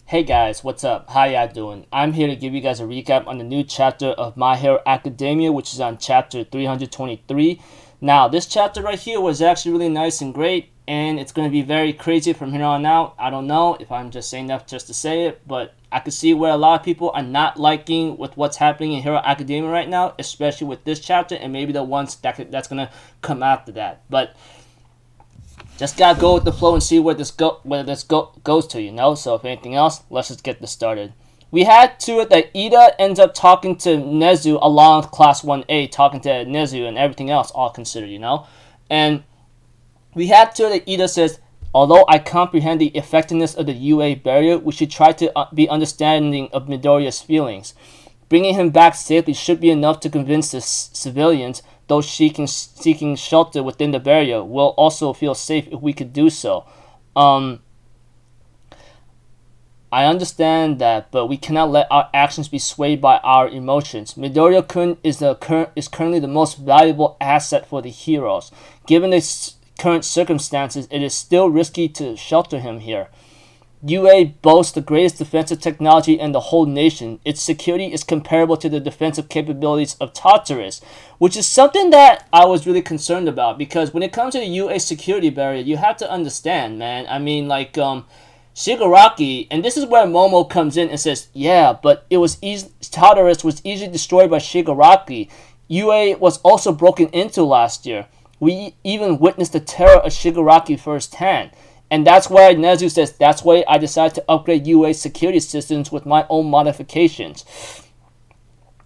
Hey guys, what's up? How y'all doing? I'm here to give you guys a recap on the new chapter of My Hero Academia, which is on chapter 323. Now, this chapter right here was actually really nice and great, and it's going to be very crazy from here on out. I don't know if I'm just saying that just to say it, but I can see where a lot of people are not liking with what's happening in Hero Academia right now, especially with this chapter and maybe the ones that's going to come after that. But just gotta go with the flow and see where this goes to, you know. So if anything else, let's just get this started. We had to it that Ida ends up talking to Nezu along with Class 1A, talking to Nezu and everything else, all considered, you know. And we had to it that Ida says, although I comprehend the effectiveness of the UA barrier, we should try to be understanding of Midoriya's feelings. Bringing him back safely should be enough to convince the civilians, those seeking shelter within the barrier, will also feel safe if we could do so. I understand that, but we cannot let our actions be swayed by our emotions. Midoriya-kun is currently the most valuable asset for the heroes. Given the current circumstances, it is still risky to shelter him here. UA boasts the greatest defensive technology in the whole nation. Its security is comparable to the defensive capabilities of Tartarus, which is something that I was really concerned about, because when it comes to the UA security barrier, you have to understand, man. I mean, like, Shigaraki, and this is where Momo comes in and says, yeah, but it was Tartarus was easily destroyed by Shigaraki. UA was also broken into last year. We even witnessed the terror of Shigaraki firsthand. And that's why Nezu says, that's why I decided to upgrade UA security systems with my own modifications.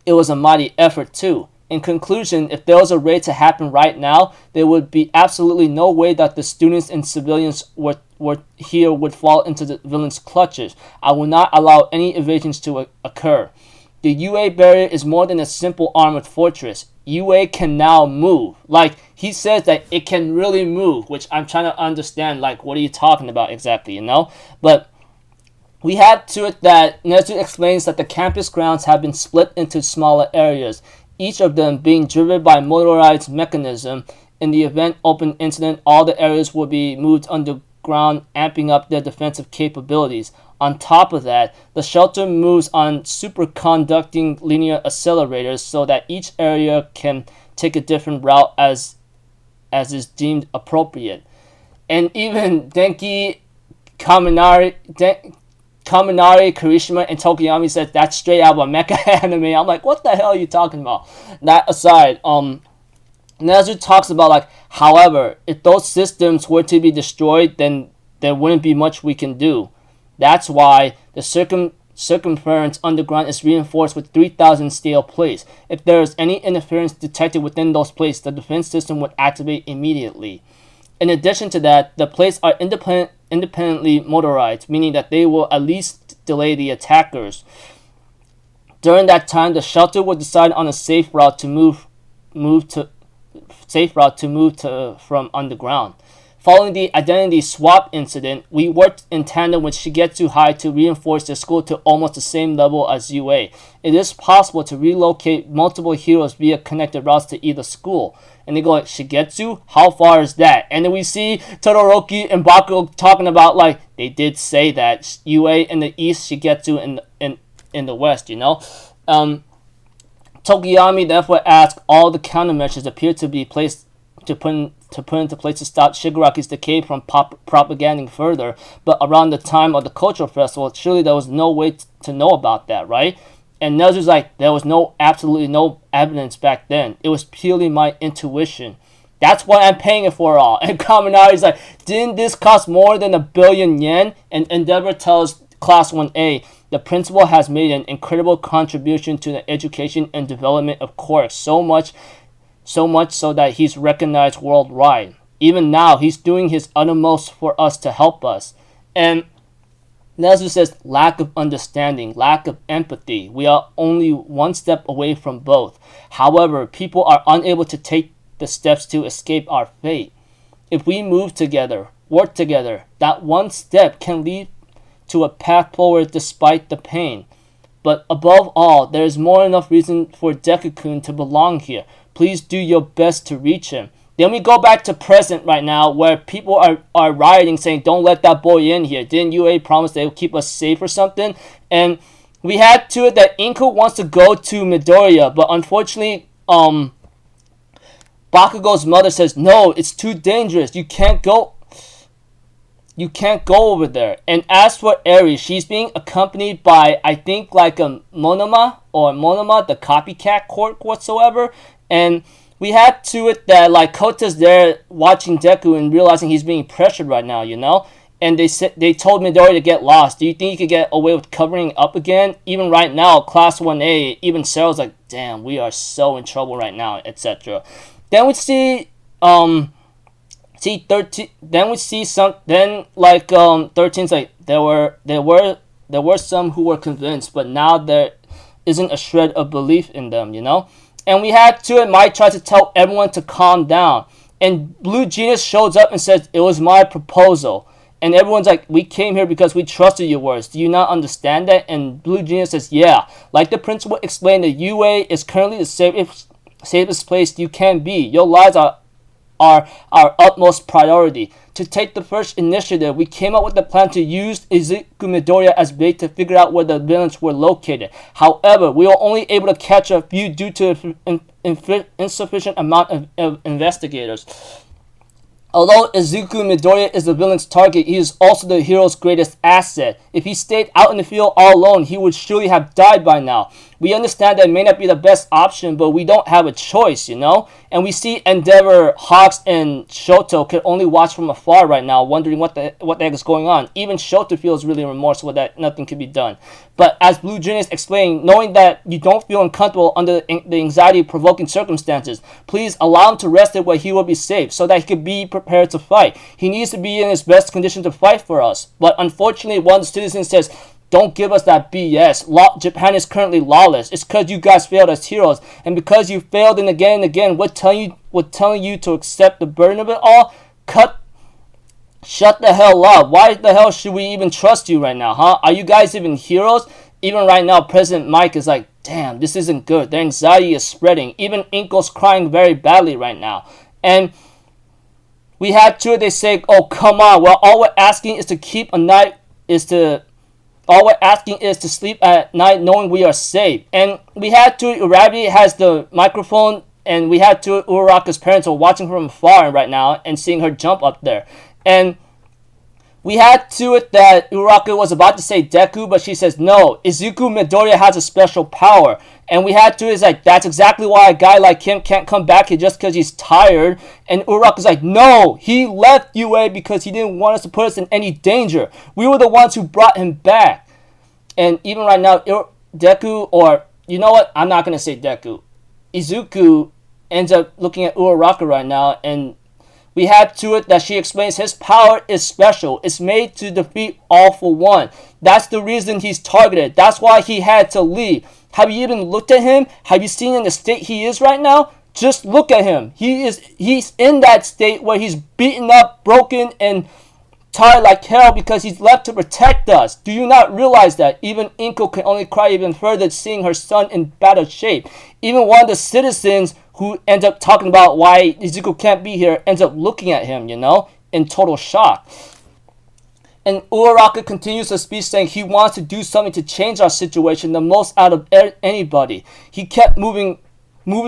It was a mighty effort too. In conclusion, if there was a raid to happen right now, there would be absolutely no way that the students and civilians were here would fall into the villains' clutches. I will not allow any evasions to occur. The UA barrier is more than a simple armored fortress. UA can now move. Like, he says that it can really move, which I'm trying to understand, like, what are you talking about exactly, you know? But we had to it that Nezu explains that the campus grounds have been split into smaller areas, each of them being driven by motorized mechanism. In the event open incident, all the areas will be moved underground, amping up their defensive capabilities. On top of that, the shelter moves on superconducting linear accelerators so that each area can take a different route as is deemed appropriate. And even Denki, Kaminari, Kirishima, and Tokoyami said that's straight out of a mecha anime. I'm like, what the hell are you talking about? That aside, Nezu talks about, like, however, if those systems were to be destroyed, then there wouldn't be much we can do. That's why the circumference underground is reinforced with 3,000 steel plates. If there is any interference detected within those plates, the defense system would activate immediately. In addition to that, the plates are independently motorized, meaning that they will at least delay the attackers. During that time, the shelter will decide on a safe route to move from underground. Following the identity swap incident, we worked in tandem with Shigetsu High to reinforce the school to almost the same level as UA. It is possible to relocate multiple heroes via connected routes to either school. And they go like, Shigetsu? How far is that? And then we see Todoroki and Bakugo talking about, like, they did say that UA in the east, Shigetsu in the west, you know? Tokoyami therefore asked all the countermeasures appear to be placed to put into place to stop Shigaraki's decay from propagating further. But around the time of the cultural festival, surely there was no way to know about that, right? And Nezu's like, there was absolutely no evidence back then. It was purely my intuition. That's what I'm paying it for all. And Kaminari's like, didn't this cost more than 1 billion yen? And Endeavor tells Class 1A, the principal has made an incredible contribution to the education and development of Quarks, so much so that he's recognized worldwide. Even now, he's doing his uttermost for us to help us. And Nezu says, lack of understanding, lack of empathy. We are only one step away from both. However, people are unable to take the steps to escape our fate. If we move together, work together, that one step can lead to a path forward despite the pain. But above all, there is more enough reason for Deku-kun to belong here. Please do your best to reach him. Then we go back to present right now, where people are rioting, saying, "Don't let that boy in here. Didn't UA promise they would keep us safe or something?" And we had to it that Inko wants to go to Midoriya, but unfortunately, Bakugo's mother says, "No, it's too dangerous. You can't go. You can't go over there." And as for Eri, she's being accompanied by, I think, like a Monoma, the copycat court whatsoever. And we had to it that like Kota's there watching Deku and realizing he's being pressured right now, you know. And they told Midori to get lost. Do you think he could get away with covering up again? Even right now, Class 1A, even Sarah's like, "Damn, we are so in trouble right now," etc. Then we see 13. Then we see some. Then like 13's like there were some who were convinced, but now there isn't a shred of belief in them, you know. And we had to it. Mike tried to tell everyone to calm down, and Blue Genius shows up and says it was my proposal, and everyone's like, "We came here because we trusted your words. Do you not understand that?" And Blue Genius says, "Yeah, like the principal explained, the UA is currently the safest place you can be. Your lives are our utmost priority. To take the first initiative, we came up with the plan to use Izuku Midoriya as bait to figure out where the villains were located. However, we were only able to catch a few due to insufficient amount of investigators. Although Izuku Midoriya is the villain's target, he is also the hero's greatest asset. If he stayed out in the field all alone, he would surely have died by now. We understand that it may not be the best option, but we don't have a choice, you know?" And we see Endeavor, Hawks, and Shoto could only watch from afar right now, wondering what the heck is going on. Even Shoto feels really remorseful that nothing could be done. But as Blue Genius explained, knowing that you don't feel uncomfortable under the anxiety-provoking circumstances, please allow him to rest it where he will be safe, so that he could be prepared to fight. He needs to be in his best condition to fight for us. But unfortunately, one citizen says, "Don't give us that BS. Japan is currently lawless. It's because you guys failed as heroes, and because you failed and again, we're telling you to accept the burden of it all. Shut the hell up. Why the hell should we even trust you right now, huh? Are you guys even heroes?" Even right now, President Mike is like, "Damn, this isn't good. Their anxiety is spreading." Even Inko's crying very badly right now. And we had to, they say, "Oh, come on. Well, all we're asking is to sleep at night knowing we are safe." And we had to, Urabi has the microphone, and we had to, Uraraka's parents are watching from afar right now and seeing her jump up there. And we had to it that Uraraka was about to say Deku, but she says, "No, Izuku Midoriya has a special power." And we had to is like, that's exactly why a guy like him can't come back here just because he's tired. And Uraraka's like, "No, he left UA because he didn't want us to put us in any danger. We were the ones who brought him back." And even right now, Deku, or you know what? I'm not going to say Deku. Izuku ends up looking at Uraraka right now, and we had to it that she explains his power is special. It's made to defeat all for one. That's the reason he's targeted. That's why he had to leave. Have you even looked at him? Have you seen in the state he is right now? Just look at him. He's in that state where he's beaten up, broken, and tired like hell because he's left to protect us. Do you not realize that?" Even Inko can only cry even further seeing her son in battered shape. Even one of the citizens who ends up talking about why Izuku can't be here ends up looking at him, you know, in total shock. And Uraraka continues the speech saying he wants to do something to change our situation the most out of anybody. He kept moving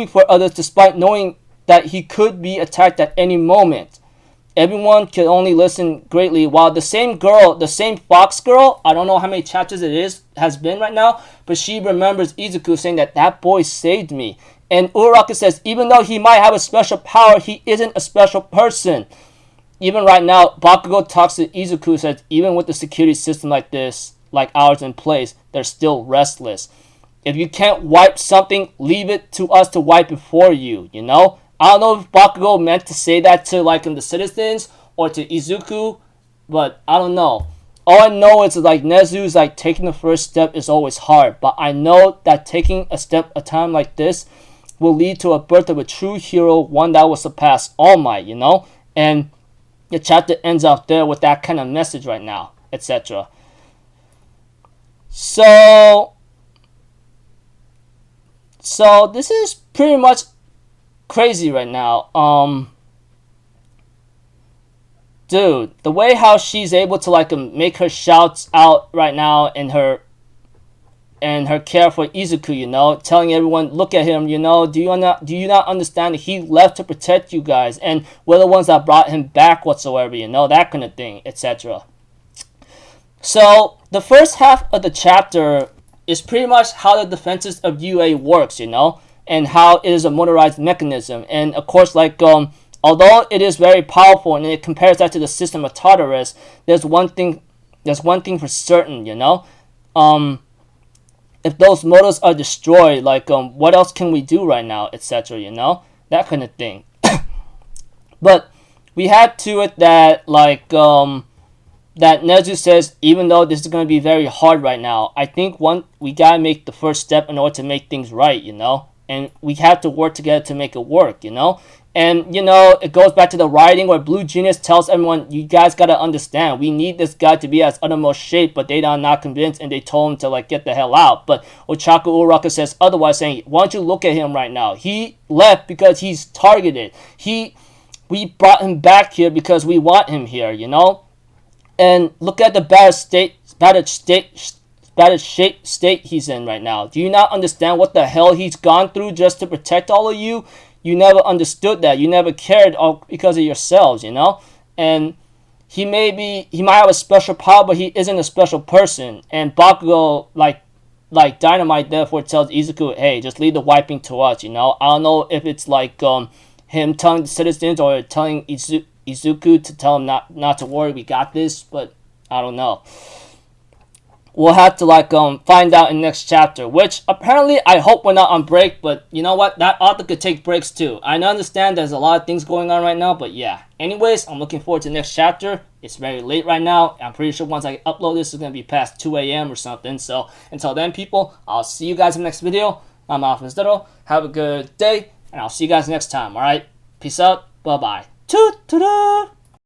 for others despite knowing that he could be attacked at any moment. Everyone could only listen greatly while the same Fox girl, I don't know how many chapters has been right now, but she remembers Izuku saying that boy saved me. And Uraraka says, even though he might have a special power, he isn't a special person. Even right now, Bakugo talks to Izuku, says, even with the security system like this, like ours in place, they're still restless. If you can't wipe something, leave it to us to wipe it for you, you know? I don't know if Bakugo meant to say that to like the citizens or to Izuku, but I don't know. All I know is like Nezu's like taking the first step is always hard, but I know that taking a step at a time like this will lead to a birth of a true hero, one that will surpass All Might, you know? And the chapter ends out there with that kind of message right now, etc. So this is pretty much crazy right now. dude, the way how she's able to like make her shouts out right now and her care for Izuku, you know, telling everyone, look at him, you know, do you not understand that he left to protect you guys, and we're the ones that brought him back whatsoever, you know, that kind of thing, etc. So the first half of the chapter is pretty much how the defenses of UA works, you know, and how it is a motorized mechanism, and of course, like although it is very powerful and it compares that to the system of Tartarus, there's one thing for certain, you know. If those motors are destroyed, like what else can we do right now, etc., you know, that kind of thing. But we had to it that like that Nezu says, even though this is going to be very hard right now, I think we gotta make the first step in order to make things right, you know, and we have to work together to make it work, you know. And, you know, it goes back to the writing where Blue Genius tells everyone, you guys got to understand, we need this guy to be at uttermost shape, but they are not convinced, and they told him to, like, get the hell out. But Ochaku Uraraka says otherwise, saying, why don't you look at him right now? He left because he's targeted. We brought him back here because we want him here, you know? And look at the battered state he's in right now. Do you not understand what the hell he's gone through just to protect all of you? You never understood that. You never cared all because of yourselves, you know? And he might have a special power, but he isn't a special person. And Bakugo, like Dynamite, therefore tells Izuku, hey, just leave the wiping to us, you know? I don't know if it's like him telling the citizens or telling Izuku to tell him not to worry, we got this, but I don't know. We'll have to like find out in the next chapter, which apparently I hope we're not on break, but you know what, that author could take breaks too. I understand there's a lot of things going on right now, but yeah. Anyways, I'm looking forward to the next chapter. It's very late right now. I'm pretty sure once I upload this, it's going to be past 2 a.m. or something. So until then, people, I'll see you guys in the next video. I'm Alpha Zero. Have a good day, and I'll see you guys next time, alright? Peace out. Bye-bye. Toot-toot-toot.